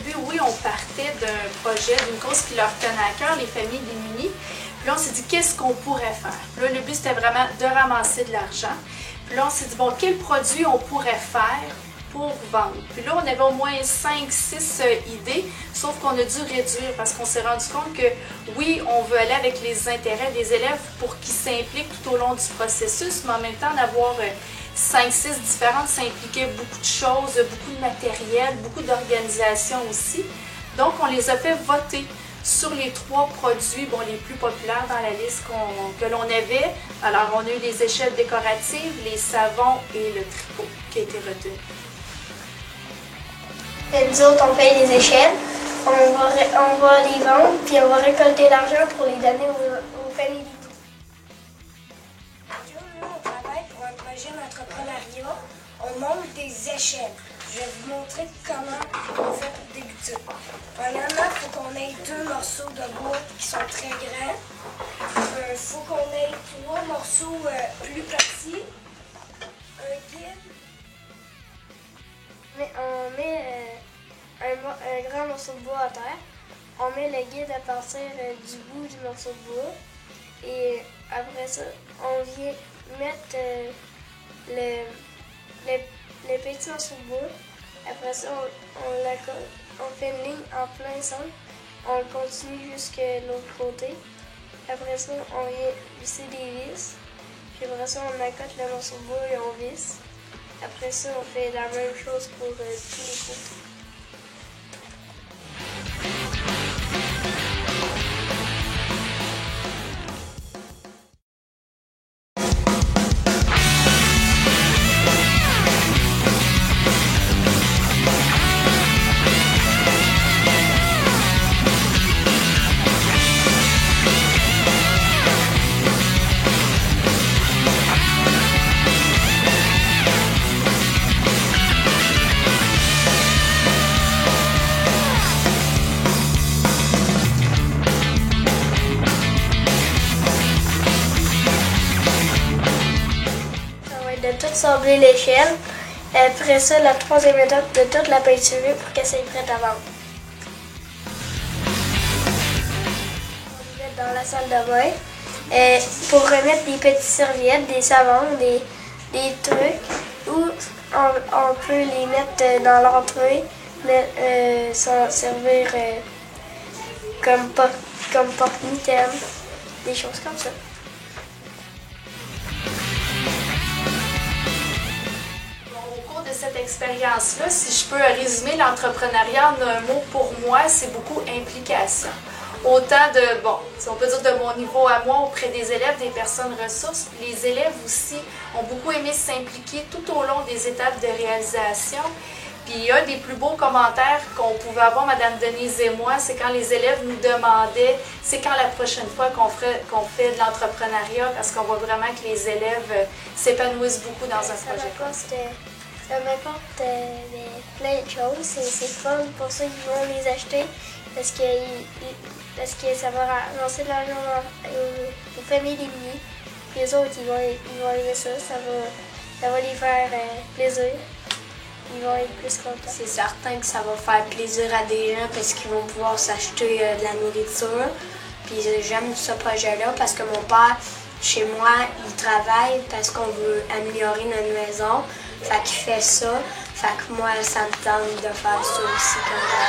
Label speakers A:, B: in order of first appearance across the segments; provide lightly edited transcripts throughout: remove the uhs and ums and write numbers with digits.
A: début, oui, on partait d'un projet, d'une cause qui leur tenait à cœur, les familles démunies. Puis là, on s'est dit, qu'est-ce qu'on pourrait faire? Puis là, le but, c'était vraiment de ramasser de l'argent. Puis là, on s'est dit, bon, quel produit on pourrait faire pour vendre? Puis là, on avait au moins 5-6 idées, sauf qu'on a dû réduire parce qu'on s'est rendu compte que, oui, on veut aller avec les intérêts des élèves pour qu'ils s'impliquent tout au long du processus, mais en même temps, d'avoir 5-6 différentes, ça impliquait beaucoup de choses, beaucoup de matériel, beaucoup d'organisation aussi. Donc, on les a fait voter sur les 3 produits les plus populaires dans la liste que l'on avait. Alors, on a eu les échelles décoratives, les savons et le tricot qui a été retenu.
B: Nous autres, on paye les échelles, on va les vendre, puis on va récolter l'argent pour les donner aux familles.
C: Nous, on travaille pour un projet d'entrepreneuriat. On monte des échelles. Je vais vous montrer comment on fait pour débuter. Premièrement, il faut qu'on ait 2 morceaux de bois qui sont très grands. Il faut qu'on ait 3 morceaux plus petits. Un guide.
B: On met un grand morceau de bois à terre. On met le guide à partir du bout du morceau de bois. Et après ça, on vient mettre les petits morceaux de bois. Après ça, on fait une ligne en plein centre. On continue jusqu'à l'autre côté. Après ça, on vient visser des vis. Puis après ça, on accote le morceau de bois et on visse. Après ça, on fait la même chose pour tous les côtés. De tout sabler l'échelle. Après ça, la 3e étape de toute la peinturer pour qu'elle soit prête à vendre. On les met dans la salle de bain pour remettre des petites serviettes, des savons, des trucs, ou on peut les mettre dans l'entrée, s'en servir comme porte-mitaine, des choses comme ça.
A: Cette expérience-là, si je peux résumer l'entrepreneuriat en un mot, pour moi, c'est beaucoup implication. Autant de, si on peut dire de mon niveau à moi auprès des élèves, des personnes ressources, les élèves aussi ont beaucoup aimé s'impliquer tout au long des étapes de réalisation. Puis un des plus beaux commentaires qu'on pouvait avoir, Mme Denise et moi, c'est quand les élèves nous demandaient c'est quand la prochaine fois qu'on fait de l'entrepreneuriat, parce qu'on voit vraiment que les élèves s'épanouissent beaucoup dans un projet comme ça.
B: Ça m'apporte plein de choses. C'est fun pour ceux qui vont les acheter parce que ça va lancer de l'argent aux familles démunies. Les autres, ils vont aimer ça. Ça va les faire plaisir. Ils vont être plus contents.
C: C'est certain que ça va faire plaisir à des gens parce qu'ils vont pouvoir s'acheter de la nourriture. Puis j'aime ce projet-là parce que mon père, chez moi, il travaille parce qu'on veut améliorer notre maison. Fait qu'il fait ça. Fait que moi, ça me tente de faire ça aussi comme ça.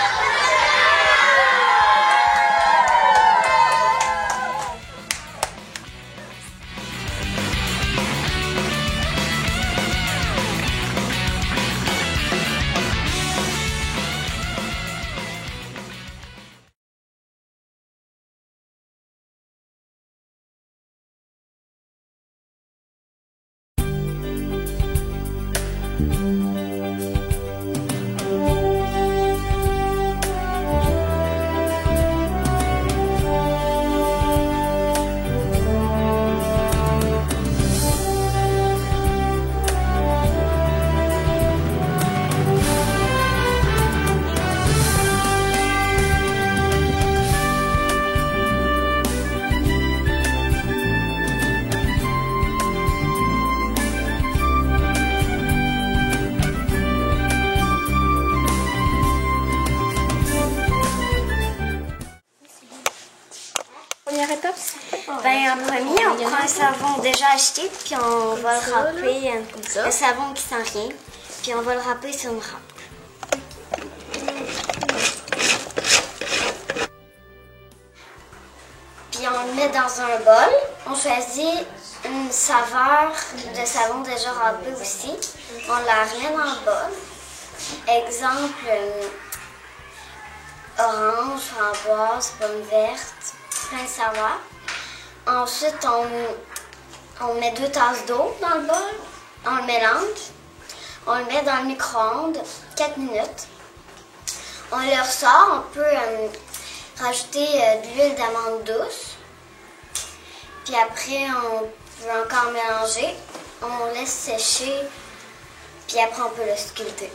D: première étape?
E: Ben, en premier, on prend un savon déjà acheté, puis on va le râper, le savon qui sent rien, puis on va le râper sur une râpe. Puis on le met dans un bol. On choisit une saveur de savon déjà râpé aussi. On la remet dans le bol. Exemple, orange, framboise, pomme verte, plein de saveurs. Ensuite, on met 2 tasses d'eau dans le bol. On le mélange. On le met dans le micro-ondes 4 minutes. On le ressort. On peut rajouter de l'huile d'amande douce. Puis après, on peut encore mélanger. On laisse sécher. Puis après, on peut le sculpter.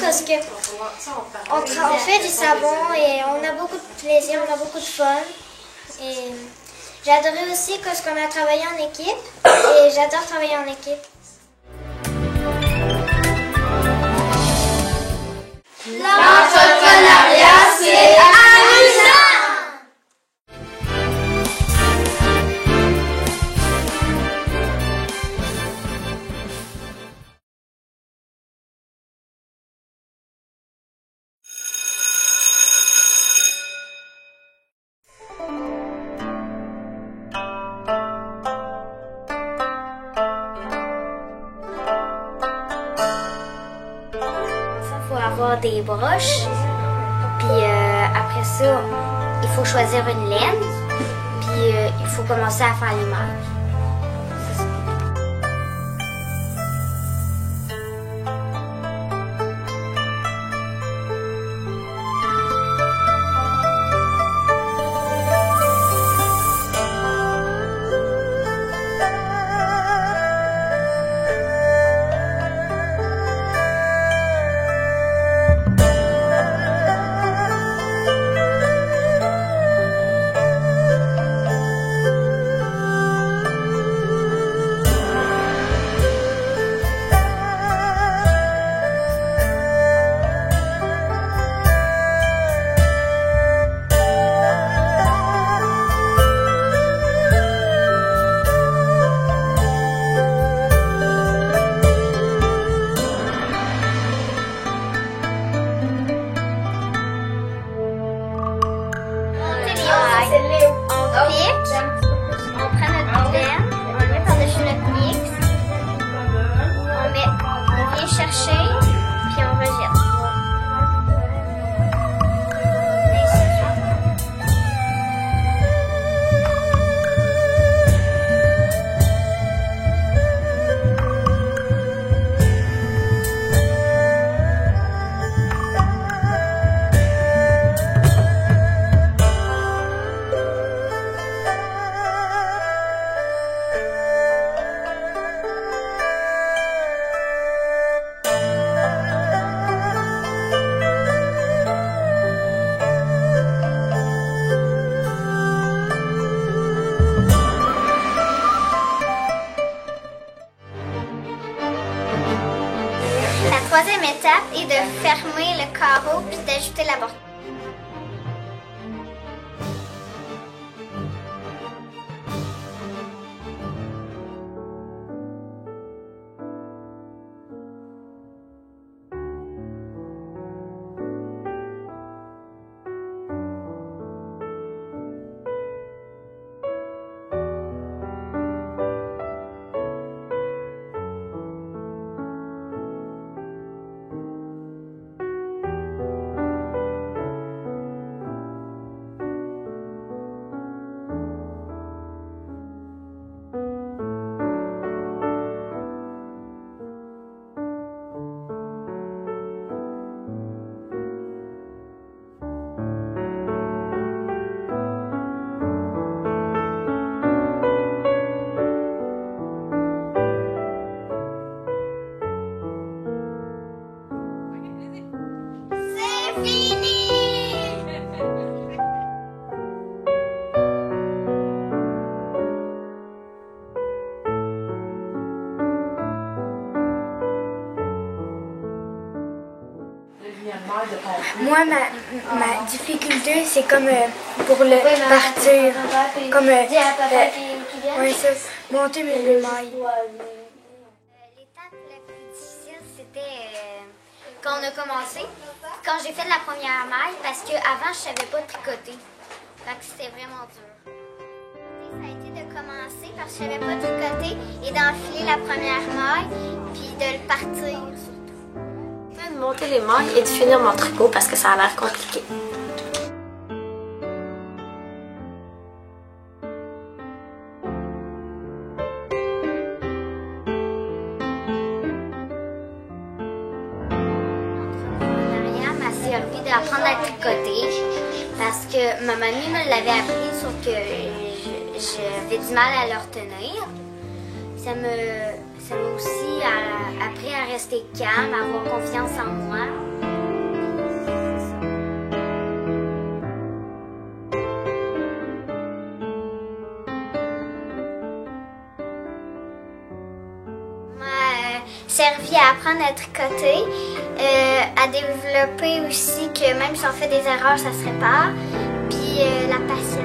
E: Parce que on fait du savon et on a beaucoup de plaisir, on a beaucoup de fun. Et j'ai adoré aussi parce qu'on a travaillé en équipe et j'adore travailler en équipe.
F: L'entrepreneuriat, c'est amusant!
E: Il faut avoir des broches, puis après ça, il faut choisir une laine, puis il faut commencer à faire l'image. On pique, on prend notre laine, on le met par-dessus notre mix, on vient chercher, puis on rejette. étape est de fermer le carreau puis d'ajouter la bordure.
B: Moi, ma difficulté, c'est comme pour le partir, comme ouais, ça, monter le mailles.
E: L'étape la plus difficile, c'était quand on a commencé, quand j'ai fait la première maille, parce qu'avant, je savais pas tricoter. Fait que c'était vraiment dur. Ça a été de commencer parce que je savais pas tricoter et d'enfiler la première maille, puis de le partir surtout.
D: De monter les mailles et de finir mon tricot parce que ça a l'air compliqué.
E: L'entrepreneuriat m'a servi d'apprendre à tricoter parce que ma mamie me l'avait appris sauf que j'avais du mal à le retenir. Ça m'a aussi appris à rester calme, à avoir confiance en moi. M'a servi à apprendre à tricoter, à développer aussi que même si on fait des erreurs, ça se répare. Puis la patience.